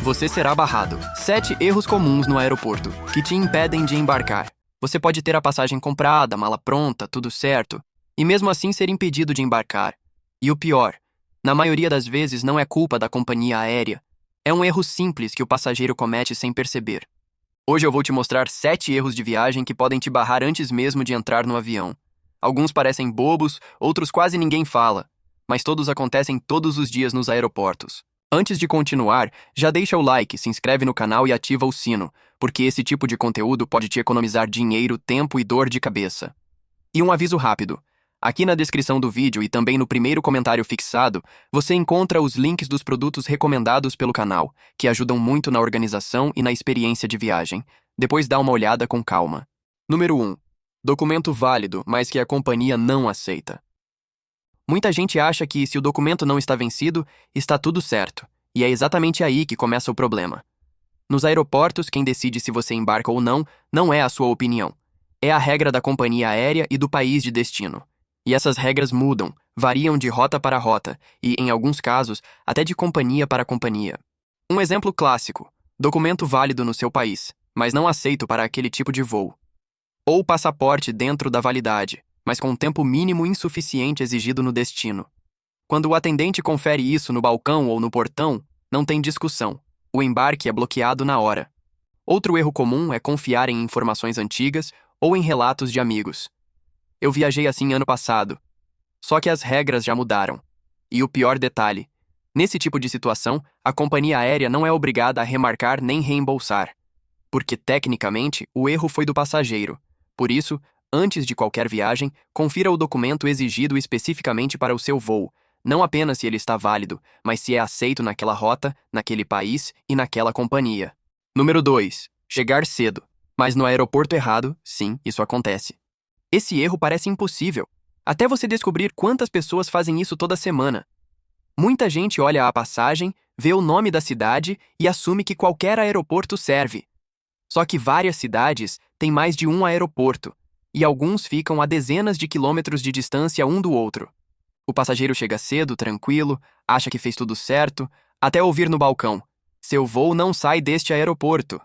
Você será barrado. 7 erros comuns no aeroporto que te impedem de embarcar. Você pode ter a passagem comprada, mala pronta, tudo certo, e mesmo assim ser impedido de embarcar. E o pior, na maioria das vezes não é culpa da companhia aérea. É um erro simples que o passageiro comete sem perceber. Hoje eu vou te mostrar 7 erros de viagem que podem te barrar antes mesmo de entrar no avião. Alguns parecem bobos, outros quase ninguém fala, mas todos acontecem todos os dias nos aeroportos. Antes de continuar, já deixa o like, se inscreve no canal e ativa o sino, porque esse tipo de conteúdo pode te economizar dinheiro, tempo e dor de cabeça. E um aviso rápido. Aqui na descrição do vídeo e também no primeiro comentário fixado, você encontra os links dos produtos recomendados pelo canal, que ajudam muito na organização e na experiência de viagem. Depois dá uma olhada com calma. Número 1. Documento válido, mas que a companhia não aceita. Muita gente acha que, se o documento não está vencido, está tudo certo, e é exatamente aí que começa o problema. Nos aeroportos, quem decide se você embarca ou não é a sua opinião. É a regra da companhia aérea e do país de destino. E essas regras mudam, variam de rota para rota, e, em alguns casos, até de companhia para companhia. Um exemplo clássico: documento válido no seu país, mas não aceito para aquele tipo de voo. Ou passaporte dentro da validade, mas com tempo mínimo insuficiente exigido no destino. Quando o atendente confere isso no balcão ou no portão, não tem discussão. O embarque é bloqueado na hora. Outro erro comum é confiar em informações antigas ou em relatos de amigos. Eu viajei assim ano passado. Só que as regras já mudaram. E o pior detalhe: nesse tipo de situação, a companhia aérea não é obrigada a remarcar nem reembolsar. Porque, tecnicamente, o erro foi do passageiro. Por isso, antes de qualquer viagem, confira o documento exigido especificamente para o seu voo, não apenas se ele está válido, mas se é aceito naquela rota, naquele país e naquela companhia. Número 2. Chegar cedo. Mas no aeroporto errado, sim, isso acontece. Esse erro parece impossível, até você descobrir quantas pessoas fazem isso toda semana. Muita gente olha a passagem, vê o nome da cidade e assume que qualquer aeroporto serve. Só que várias cidades têm mais de um aeroporto, e alguns ficam a dezenas de quilômetros de distância um do outro. O passageiro chega cedo, tranquilo, acha que fez tudo certo, até ouvir no balcão: seu voo não sai deste aeroporto.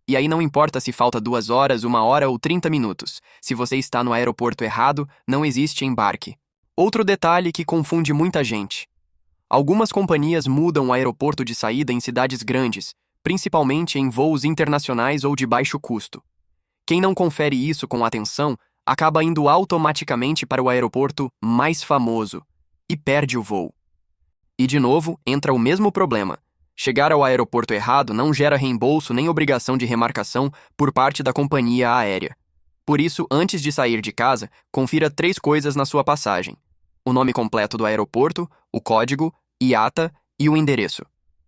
E aí não importa se falta 2 horas, 1 hora ou 30 minutos. Se você está no aeroporto errado, não existe embarque. Outro detalhe que confunde muita gente: algumas companhias mudam o aeroporto de saída em cidades grandes, principalmente em voos internacionais ou de baixo custo. Quem não confere isso com atenção acaba indo automaticamente para o aeroporto mais famoso e perde o voo. E de novo, entra o mesmo problema. Chegar ao aeroporto errado não gera reembolso nem obrigação de remarcação por parte da companhia aérea. Por isso, antes de sair de casa, confira 3 coisas na sua passagem: o nome completo do aeroporto, o código, IATA e o endereço.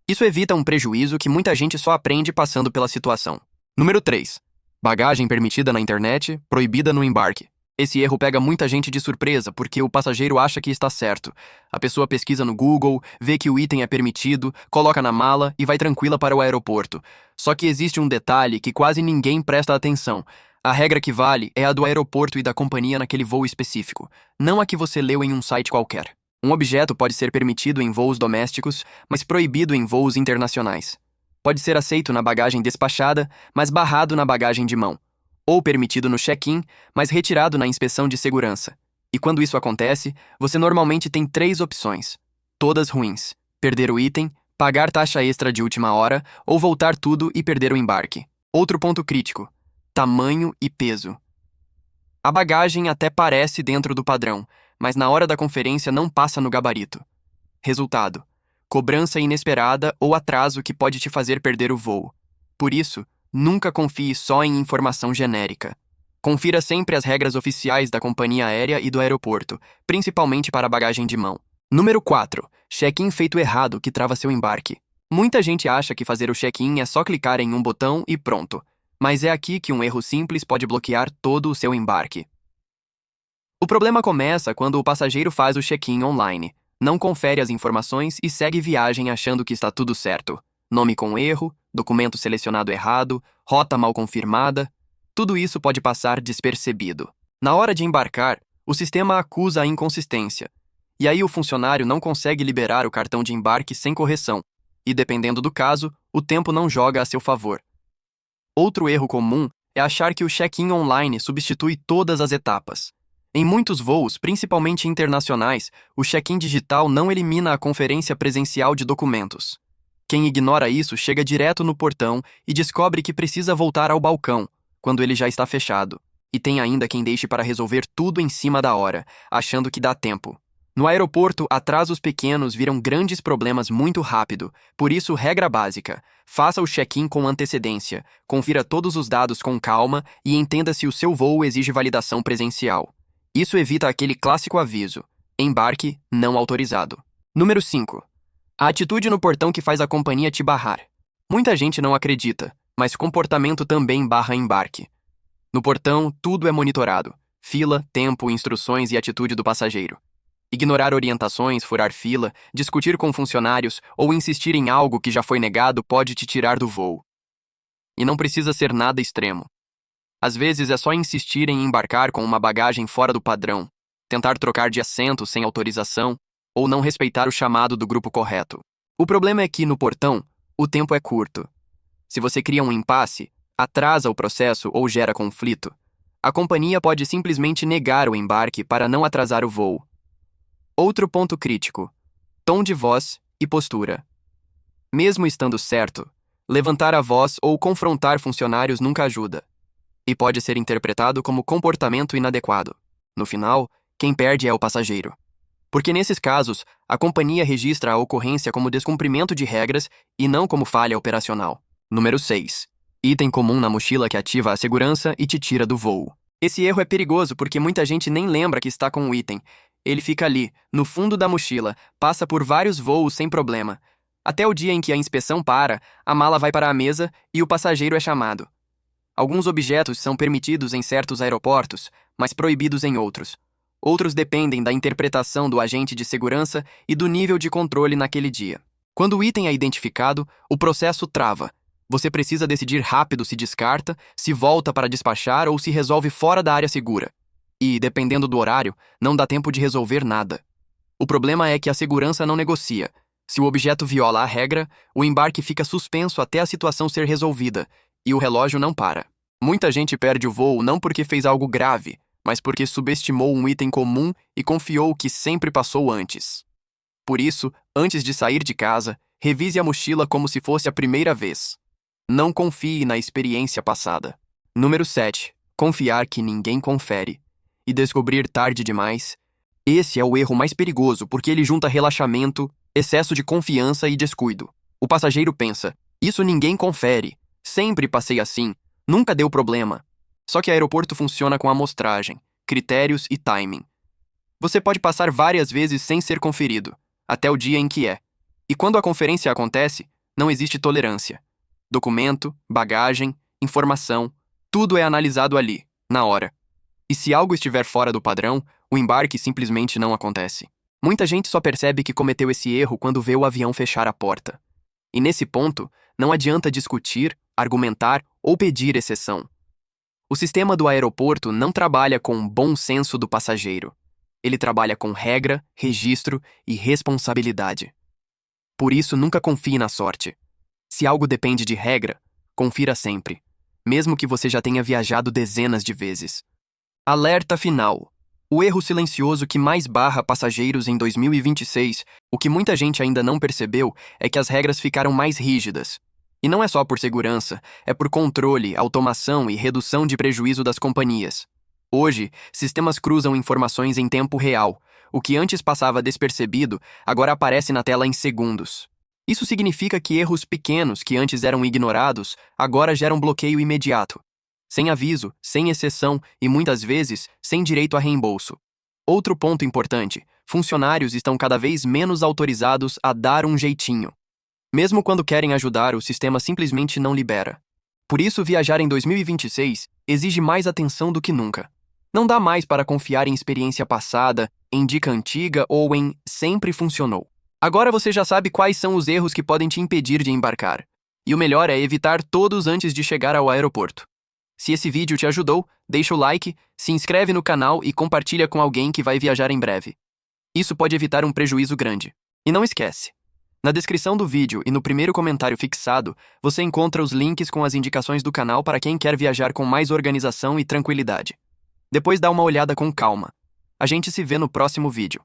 Isso evita um prejuízo que muita gente só aprende passando pela situação. Número 3. Bagagem permitida na internet, proibida no embarque. Esse erro pega muita gente de surpresa porque o passageiro acha que está certo. A pessoa pesquisa no Google, vê que o item é permitido, coloca na mala e vai tranquila para o aeroporto. Só que existe um detalhe que quase ninguém presta atenção. A regra que vale é a do aeroporto e da companhia naquele voo específico, não a que você leu em um site qualquer. Um objeto pode ser permitido em voos domésticos, mas proibido em voos internacionais. Pode ser aceito na bagagem despachada, mas barrado na bagagem de mão. Ou permitido no check-in, mas retirado na inspeção de segurança. E quando isso acontece, você normalmente tem 3 opções. Todas ruins: perder o item, pagar taxa extra de última hora, ou voltar tudo e perder o embarque. Outro ponto crítico: tamanho e peso. A bagagem até parece dentro do padrão, mas na hora da conferência não passa no gabarito. Resultado: cobrança inesperada ou atraso que pode te fazer perder o voo. Por isso, nunca confie só em informação genérica. Confira sempre as regras oficiais da companhia aérea e do aeroporto, principalmente para a bagagem de mão. Número 4. Check-in feito errado que trava seu embarque. Muita gente acha que fazer o check-in é só clicar em um botão e pronto. Mas é aqui que um erro simples pode bloquear todo o seu embarque. O problema começa quando o passageiro faz o check-in online. Não confere as informações e segue viagem achando que está tudo certo. Nome com erro, documento selecionado errado, rota mal confirmada. Tudo isso pode passar despercebido. Na hora de embarcar, o sistema acusa a inconsistência. E aí o funcionário não consegue liberar o cartão de embarque sem correção. E dependendo do caso, o tempo não joga a seu favor. Outro erro comum é achar que o check-in online substitui todas as etapas. Em muitos voos, principalmente internacionais, o check-in digital não elimina a conferência presencial de documentos. Quem ignora isso chega direto no portão e descobre que precisa voltar ao balcão, quando ele já está fechado. E tem ainda quem deixe para resolver tudo em cima da hora, achando que dá tempo. No aeroporto, atrasos pequenos viram grandes problemas muito rápido. Por isso, regra básica: faça o check-in com antecedência, confira todos os dados com calma e entenda se o seu voo exige validação presencial. Isso evita aquele clássico aviso: embarque não autorizado. Número 5. A atitude no portão que faz a companhia te barrar. Muita gente não acredita, mas comportamento também barra embarque. No portão, tudo é monitorado: fila, tempo, instruções e atitude do passageiro. Ignorar orientações, furar fila, discutir com funcionários ou insistir em algo que já foi negado pode te tirar do voo. E não precisa ser nada extremo. Às vezes é só insistir em embarcar com uma bagagem fora do padrão, tentar trocar de assento sem autorização ou não respeitar o chamado do grupo correto. O problema é que, no portão, o tempo é curto. Se você cria um impasse, atrasa o processo ou gera conflito, a companhia pode simplesmente negar o embarque para não atrasar o voo. Outro ponto crítico: tom de voz e postura. Mesmo estando certo, levantar a voz ou confrontar funcionários nunca ajuda, e pode ser interpretado como comportamento inadequado. No final, quem perde é o passageiro. Porque nesses casos, a companhia registra a ocorrência como descumprimento de regras e não como falha operacional. Número 6. Item comum na mochila que ativa a segurança e te tira do voo. Esse erro é perigoso porque muita gente nem lembra que está com o item. Ele fica ali, no fundo da mochila, passa por vários voos sem problema. Até o dia em que a inspeção para, a mala vai para a mesa e o passageiro é chamado. Alguns objetos são permitidos em certos aeroportos, mas proibidos em outros. Outros dependem da interpretação do agente de segurança e do nível de controle naquele dia. Quando o item é identificado, o processo trava. Você precisa decidir rápido se descarta, se volta para despachar ou se resolve fora da área segura. E, dependendo do horário, não dá tempo de resolver nada. O problema é que a segurança não negocia. Se o objeto viola a regra, o embarque fica suspenso até a situação ser resolvida, e o relógio não para. Muita gente perde o voo não porque fez algo grave, mas porque subestimou um item comum e confiou que sempre passou antes. Por isso, antes de sair de casa, revise a mochila como se fosse a primeira vez. Não confie na experiência passada. Número 7. Confiar que ninguém confere. E descobrir tarde demais. Esse é o erro mais perigoso porque ele junta relaxamento, excesso de confiança e descuido. O passageiro pensa: isso ninguém confere, sempre passei assim, nunca deu problema. Só que o aeroporto funciona com amostragem, critérios e timing. Você pode passar várias vezes sem ser conferido, até o dia em que é. E quando a conferência acontece, não existe tolerância. Documento, bagagem, informação, tudo é analisado ali, na hora. E se algo estiver fora do padrão, o embarque simplesmente não acontece. Muita gente só percebe que cometeu esse erro quando vê o avião fechar a porta. E nesse ponto, não adianta discutir, argumentar ou pedir exceção. O sistema do aeroporto não trabalha com o bom senso do passageiro. Ele trabalha com regra, registro e responsabilidade. Por isso, nunca confie na sorte. Se algo depende de regra, confira sempre, mesmo que você já tenha viajado dezenas de vezes. Alerta final. O erro silencioso que mais barra passageiros em 2026, o que muita gente ainda não percebeu, é que as regras ficaram mais rígidas. E não é só por segurança, é por controle, automação e redução de prejuízo das companhias. Hoje, sistemas cruzam informações em tempo real. O que antes passava despercebido, agora aparece na tela em segundos. Isso significa que erros pequenos que antes eram ignorados, agora geram bloqueio imediato. Sem aviso, sem exceção e, muitas vezes, sem direito a reembolso. Outro ponto importante: funcionários estão cada vez menos autorizados a dar um jeitinho. Mesmo quando querem ajudar, o sistema simplesmente não libera. Por isso, viajar em 2026 exige mais atenção do que nunca. Não dá mais para confiar em experiência passada, em dica antiga ou em sempre funcionou. Agora você já sabe quais são os erros que podem te impedir de embarcar. E o melhor é evitar todos antes de chegar ao aeroporto. Se esse vídeo te ajudou, deixa o like, se inscreve no canal e compartilha com alguém que vai viajar em breve. Isso pode evitar um prejuízo grande. E não esquece, Na descrição do vídeo e no primeiro comentário fixado, você encontra os links com as indicações do canal para quem quer viajar com mais organização e tranquilidade. Depois dá uma olhada com calma. A gente se vê no próximo vídeo.